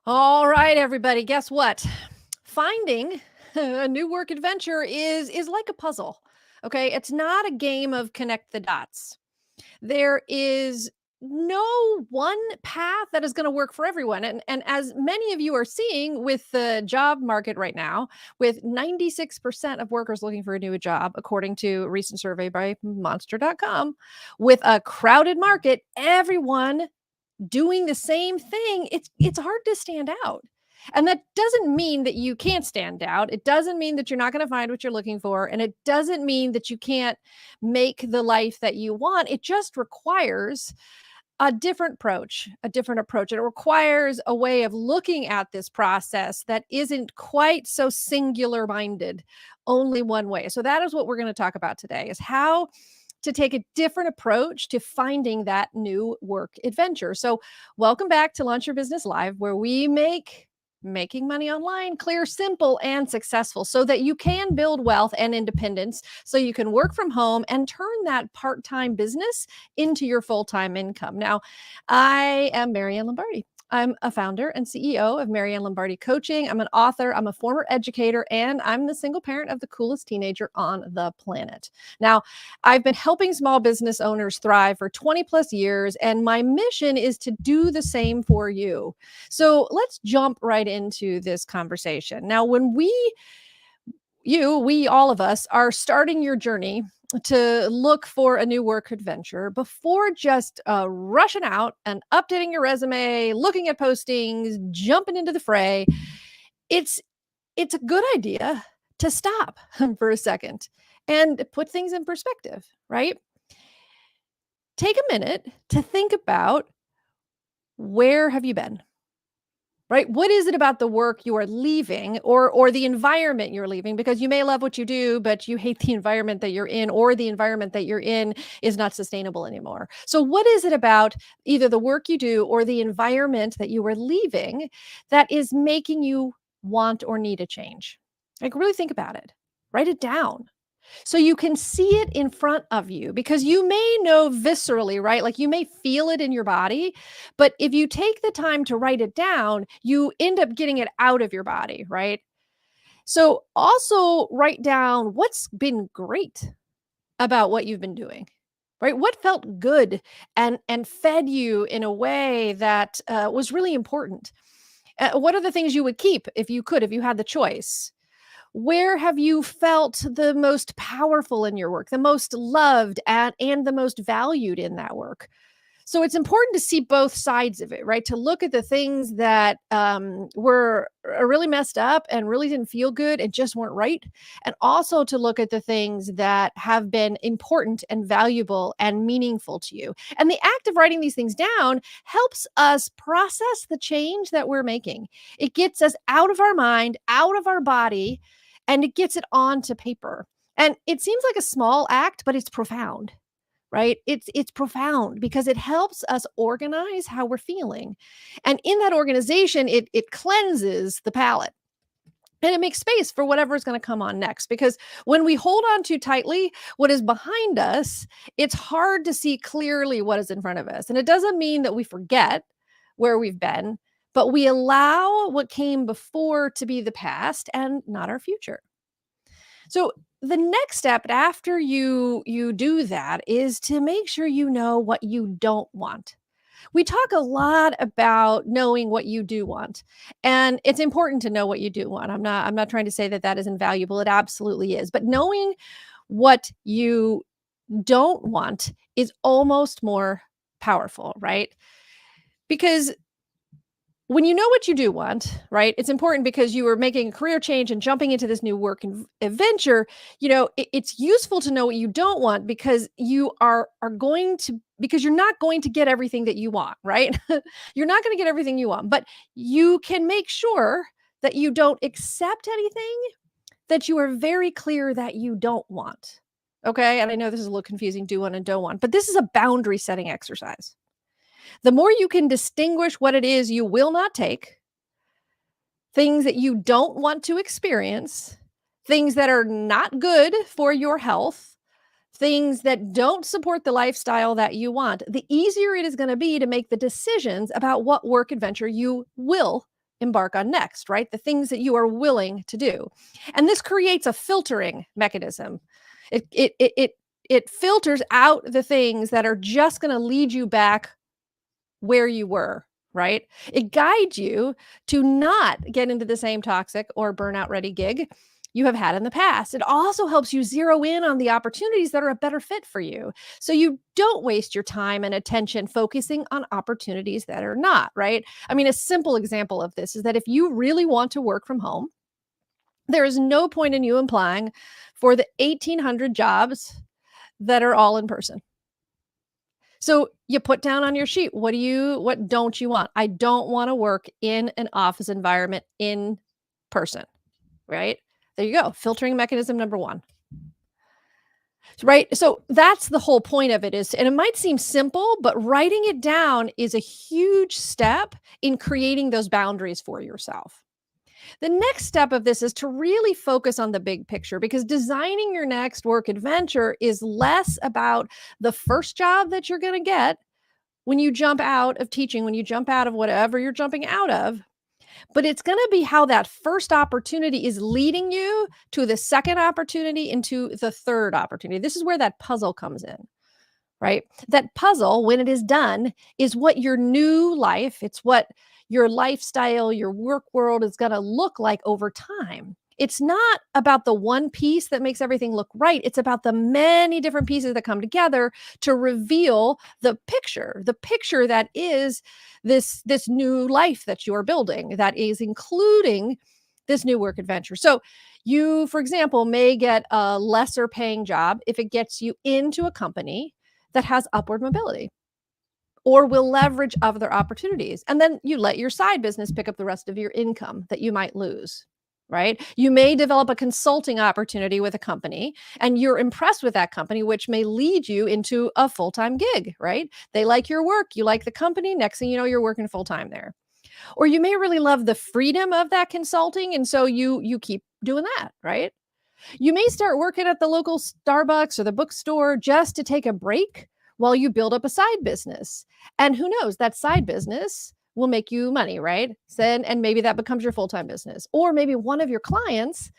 All right, everybody, guess what? Finding a new work adventure is like a puzzle. Okay? It's not a game of connect the dots. There is no one path that is going to work for everyone. And as many of you are seeing with the job market right now, with 96% of workers looking for a new job, according to a recent survey by monster.com, with a crowded market, everyone doing the same thing, it's hard to stand out. And that doesn't mean that you can't stand out. It doesn't mean that you're not going to find what you're looking for. And it doesn't mean that you can't make the life that you want. It just requires a different approach. It requires a way of looking at this process that isn't quite so singular minded, only one way. So that is what we're going to talk about today is how to take a different approach to finding that new work adventure. So, welcome back to Launch Your Business Live, where we make making money online clear, simple, and successful so that you can build wealth and independence so you can work from home and turn that part-time business into your full-time income. Now, I am Marianne Lombardi. I'm a founder and CEO of Marianne Lombardi Coaching. I'm an author, I'm a former educator, and I'm the single parent of the coolest teenager on the planet. Now, I've been helping small business owners thrive for 20 plus years, and my mission is to do the same for you. So let's jump right into this conversation. Now, when we, all of us, are starting your journey to look for a new work adventure, before just rushing out and updating your resume, looking at postings, jumping into the fray, it's it's a good idea to stop for a second and put things in perspective, right? Take a minute to think about, where have you been? Right? What is it about the work you are leaving, or the environment you're leaving? Because you may love what you do, but you hate the environment that you're in, or the environment that you're in is not sustainable anymore. So what is it about either the work you do or the environment that you are leaving that is making you want or need a change? Like, really think about it. Write it down so you can see it in front of you, because you may know viscerally, right? Like, you may feel it in your body, but if you take the time to write it down, you end up getting it out of your body, right? So also write down what's been great about what you've been doing. Right? What felt good and fed you in a way that was really important? What are the things you would keep if you could, if you had the choice? Where have you felt the most powerful in your work, the most loved and the most valued in that work? So it's important to see both sides of it, right? To look at the things that were really messed up and really didn't feel good and just weren't right. And also to look at the things that have been important and valuable and meaningful to you. And the act of writing these things down helps us process the change that we're making. It gets us out of our mind, out of our body, and it gets it onto paper. And it seems like a small act, but it's profound, right? It's profound because it helps us organize how we're feeling. And in that organization, it cleanses the palate. And it makes space for whatever is going to come on next. Because when we hold on too tightly, what is behind us, it's hard to see clearly what is in front of us. And it doesn't mean that we forget where we've been, but we allow what came before to be the past and not our future. So the next step after you do that is to make sure you know what you don't want. We talk a lot about knowing what you do want, and it's important to know what you do want. I'm not trying to say that that is invaluable. It absolutely is. But knowing what you don't want is almost more powerful, right? Because when you know what you do want, right? It's important because you are making a career change and jumping into this new work adventure. It's useful to know what you don't want, because you are going to, because you're not going to get everything that you want, right? You're not going to get everything you want, but you can make sure that you don't accept anything that you are very clear that you don't want. Okay? And I know this is a little confusing, do want and don't want, but this is a boundary setting exercise. The more you can distinguish what it is you will not take, things that you don't want to experience, things that are not good for your health, things that don't support the lifestyle that you want, the easier it is going to be to make the decisions about what work adventure you will embark on next, right? The things that you are willing to do. And this creates a filtering mechanism. It filters out the things that are just going to lead you back where you were, right? It guides you to not get into the same toxic or burnout ready gig you have had in the past. It also helps you zero in on the opportunities that are a better fit for you. So you don't waste your time and attention focusing on opportunities that are not, right? I mean, a simple example of this is that if you really want to work from home, there is no point in you applying for the 1,800 jobs that are all in person. So you put down on your sheet, what don't you want? I don't want to work in an office environment in person, right? There you go. Filtering mechanism number 1. Right? So that's the whole point of it is, and it might seem simple, but writing it down is a huge step in creating those boundaries for yourself. The next step of this is to really focus on the big picture, because designing your next work adventure is less about the first job that you're going to get when you jump out of teaching, when you jump out of whatever you're jumping out of, but it's going to be how that first opportunity is leading you to the second opportunity into the third opportunity. This is where that puzzle comes in, right? That puzzle, when it is done, is what your new life, it's what your lifestyle, your work world is going to look like over time. It's not about the one piece that makes everything look right. It's about the many different pieces that come together to reveal the picture that is this new life that you are building, that is including this new work adventure. So you, for example, may get a lesser paying job if it gets you into a company that has upward mobility or will leverage other opportunities. And then you let your side business pick up the rest of your income that you might lose, right? You may develop a consulting opportunity with a company and you're impressed with that company, which may lead you into a full-time gig, right? They like your work, you like the company, next thing you know, you're working full-time there. Or you may really love the freedom of that consulting, and so you keep doing that, right? You may start working at the local Starbucks or the bookstore just to take a break while you build up a side business. And who knows, that side business will make you money, right? And maybe that becomes your full-time business. Or maybe one of your clients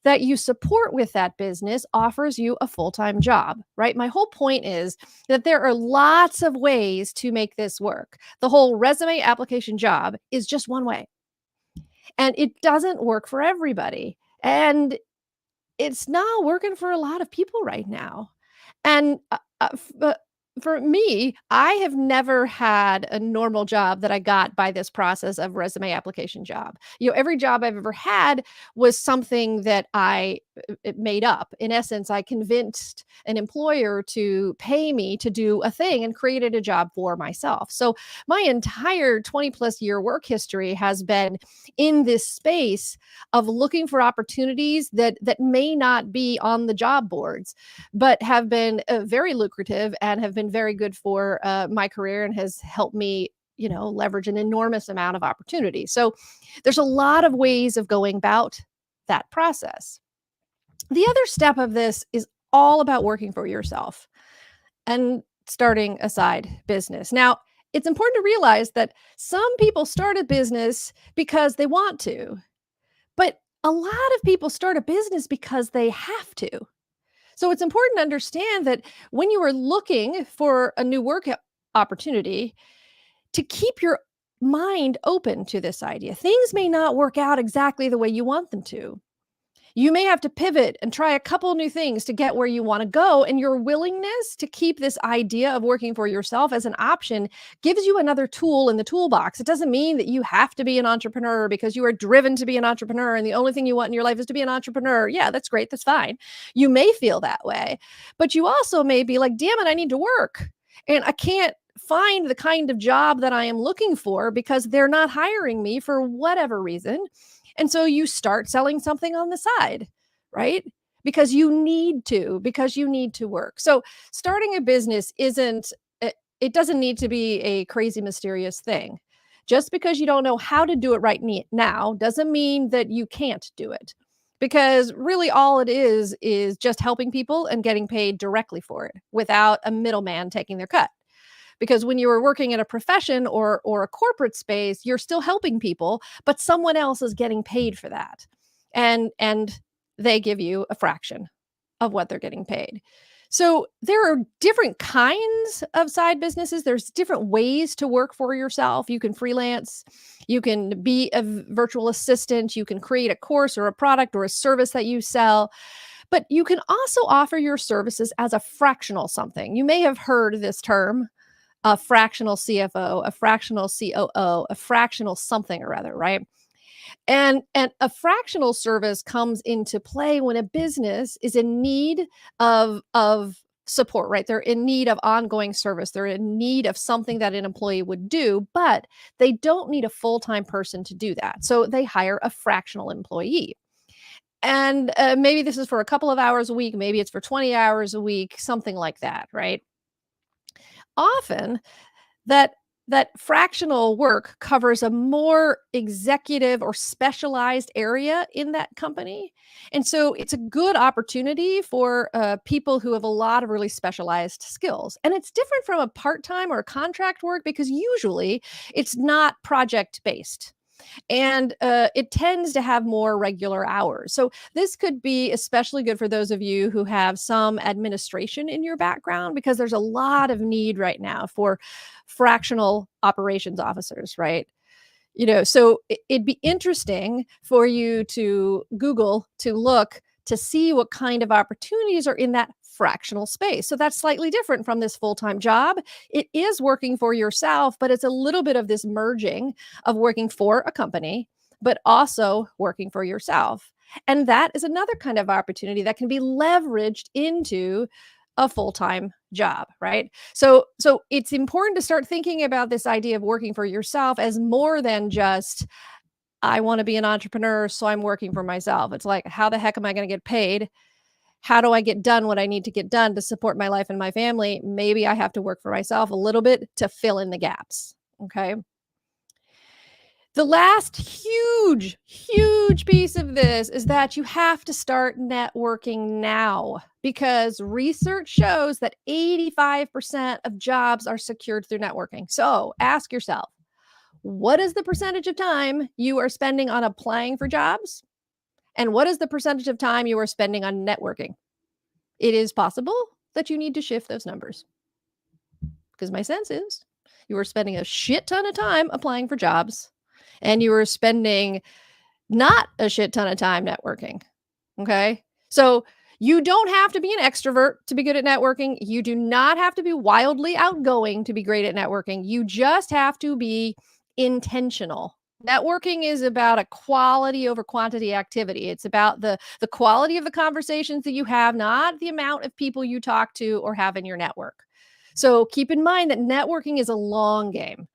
that you support with that business offers you a full-time job, right? My whole point is that there are lots of ways to make this work. The whole resume application job is just one way. And it doesn't work for everybody. And it's not working for a lot of people right now. And for me, I have never had a normal job that I got by this process of resume application job. Every job I've ever had was something that I made up. In essence, I convinced an employer to pay me to do a thing and created a job for myself. So my entire 20 plus year work history has been in this space of looking for opportunities that may not be on the job boards, but have been very lucrative and have been very good for my career and has helped me, leverage an enormous amount of opportunity. So there's a lot of ways of going about that process. The other step of this is all about working for yourself and starting a side business. Now, it's important to realize that some people start a business because they want to, but a lot of people start a business because they have to. So it's important to understand that when you are looking for a new work opportunity, to keep your mind open to this idea. Things may not work out exactly the way you want them to. You may have to pivot and try a couple new things to get where you want to go. And your willingness to keep this idea of working for yourself as an option gives you another tool in the toolbox. It doesn't mean that you have to be an entrepreneur because you are driven to be an entrepreneur and the only thing you want in your life is to be an entrepreneur. Yeah, that's great. That's fine. You may feel that way, but you also may be like, damn it, I need to work. And I can't find the kind of job that I am looking for because they're not hiring me for whatever reason. And so you start selling something on the side, right? Because you need to work. So starting a business it doesn't need to be a crazy mysterious thing. Just because you don't know how to do it right now doesn't mean that you can't do it. Because really all it is just helping people and getting paid directly for it without a middleman taking their cut. because when you were working in a profession or a corporate space, you're still helping people, but someone else is getting paid for that. And they give you a fraction of what they're getting paid. So there are different kinds of side businesses. There's different ways to work for yourself. You can freelance, you can be a virtual assistant, you can create a course or a product or a service that you sell, but you can also offer your services as a fractional something. You may have heard this term, a fractional CFO, a fractional COO, a fractional something or other, right? And a fractional service comes into play when a business is in need of support, right? They're in need of ongoing service. They're in need of something that an employee would do, but they don't need a full-time person to do that. So they hire a fractional employee. And maybe this is for a couple of hours a week, maybe it's for 20 hours a week, something like that, right? Often that that fractional work covers a more executive or specialized area in that company. And so it's a good opportunity for people who have a lot of really specialized skills. And it's different from a part-time or contract work because usually it's not project based and it tends to have more regular hours. So this could be especially good for those of you who have some administration in your background because there's a lot of need right now for fractional operations officers, right? So it'd be interesting for you to Google to look to see what kind of opportunities are in that fractional space. So that's slightly different from this full-time job. It is working for yourself, but it's a little bit of this merging of working for a company, but also working for yourself. And that is another kind of opportunity that can be leveraged into a full-time job, right? So it's important to start thinking about this idea of working for yourself as more than just I want to be an entrepreneur, so I'm working for myself. It's like, how the heck am I going to get paid? How do I get done what I need to get done to support my life and my family? Maybe I have to work for myself a little bit to fill in the gaps. Okay. The last huge piece of this is that you have to start networking now because research shows that 85% of jobs are secured through networking. So ask yourself, what is the percentage of time you are spending on applying for jobs? And what is the percentage of time you are spending on networking? It is possible that you need to shift those numbers because my sense is you are spending a shit ton of time applying for jobs and you are spending not a shit ton of time networking. Okay. So you don't have to be an extrovert to be good at networking. You do not have to be wildly outgoing to be great at networking. You just have to be intentional. Networking is about a quality over quantity activity. It's about the quality of the conversations that you have, not the amount of people you talk to or have in your network. So keep in mind that networking is a long game.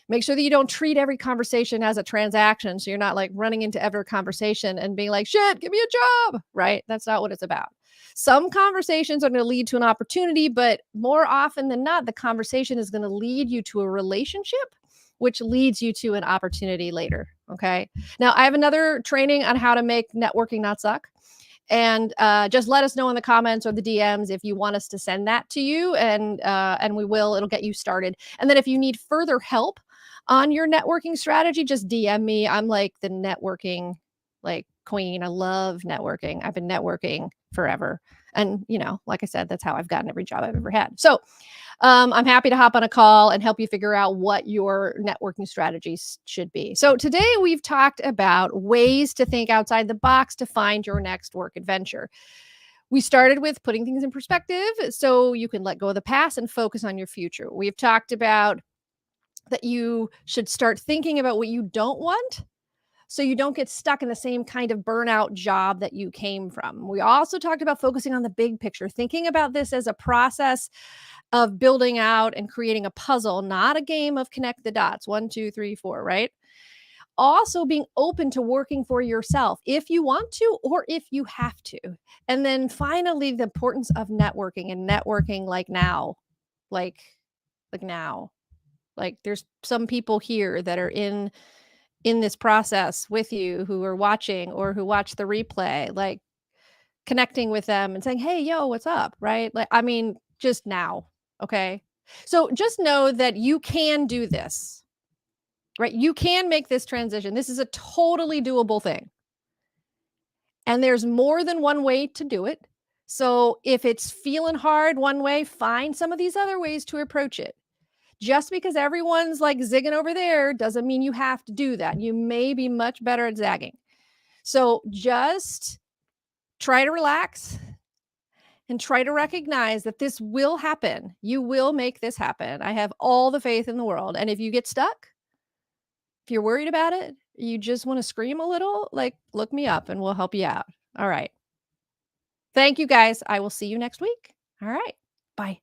Make sure that you don't treat every conversation as a transaction. So you're not like running into every conversation and being like, shit, give me a job, right? That's not what it's about. Some conversations are going to lead to an opportunity, but more often than not, the conversation is going to lead you to a relationship, which leads you to an opportunity later. Okay. Now, I have another training on how to make networking not suck. And just let us know in the comments or the DMs if you want us to send that to you, and we will. It'll get you started. And then if you need further help on your networking strategy, just DM me. I'm like the networking like queen. I love networking. I've been networking forever. And, like I said, that's how I've gotten every job I've ever had. So I'm happy to hop on a call and help you figure out what your networking strategies should be. So today we've talked about ways to think outside the box to find your next work adventure. We started with putting things in perspective so you can let go of the past and focus on your future. We've talked about that you should start thinking about what you don't want so you don't get stuck in the same kind of burnout job that you came from. We also talked about focusing on the big picture, thinking about this as a process of building out and creating a puzzle, not a game of connect the dots, 1, 2, 3, 4, right? Also being open to working for yourself if you want to or if you have to. And then finally, the importance of networking and networking like now, like now. Like there's some people here that are in this process with you who are watching or who watch the replay, like connecting with them and saying, "Hey, yo, what's up?" Right? Like, I mean, just now. Okay. So just know that you can do this, right? You can make this transition. This is a totally doable thing. And there's more than one way to do it. So if it's feeling hard one way, find some of these other ways to approach it. Just because everyone's like zigging over there doesn't mean you have to do that. You may be much better at zagging. So just try to relax and try to recognize that this will happen. You will make this happen. I have all the faith in the world. And if you get stuck, if you're worried about it, you just want to scream a little, like look me up and we'll help you out. All right. Thank you guys. I will see you next week. All right. Bye.